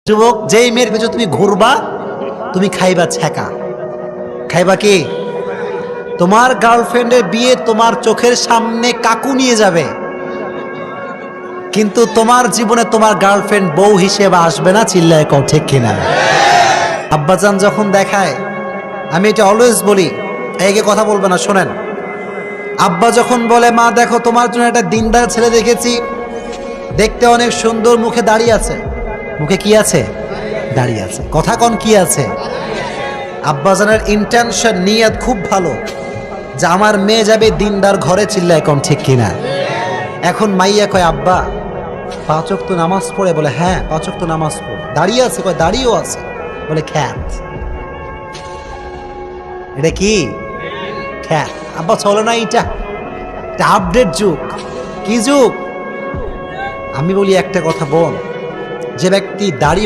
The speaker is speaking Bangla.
যুবক, যেই মেয়ের পিছনে তুমি ঘুরবা তুমি খাইবা ছ্যাঁকা। খাইবা কি? তোমার গার্লফ্রেন্ডের বিয়ে তোমার চোখের সামনে কাকু নিয়ে যাবে, কিন্তু তোমার জীবনে তোমার গার্লফ্রেন্ড বউ হিসেবে আসবে না। চিল্লায় কও ঠিক কিনা? আব্বাজান যখন দেখায়, আমি এটা অলওয়েজ বলি, একে কথা বলবে না, শোনেন। আব্বা যখন বলে, মা দেখো তোমার জন্য একটা দিনদার ছেলে দেখেছি, দেখতে অনেক সুন্দর, মুখে দাড়ি আছে। মুখে কি আছে? দাঁড়িয়ে আছে। কথা কন কি আছে? আব্বাজানের ইন্টেনশন, নিয়ত খুব ভালো যে আমার মেয়ে যাবে দিনদার ঘরে। চিল্লায় কম ঠিক কিনা? এখন মাইয়া কয়, আব্বা 5 ওয়াক্ত নামাজ পড়ে? বলে হ্যাঁ 5 ওয়াক্ত নামাজ পড়ে। দাঁড়িয়ে আছে? কয় দাঁড়িয়েও আছে। বলে খ্যাত। এটা কি খ্যাত? আব্বা চলো না, এটা আপডেট যুগ। কি যুগ? আমি বলি একটা কথা, বোন, যে ব্যক্তি দাঁড়িয়ে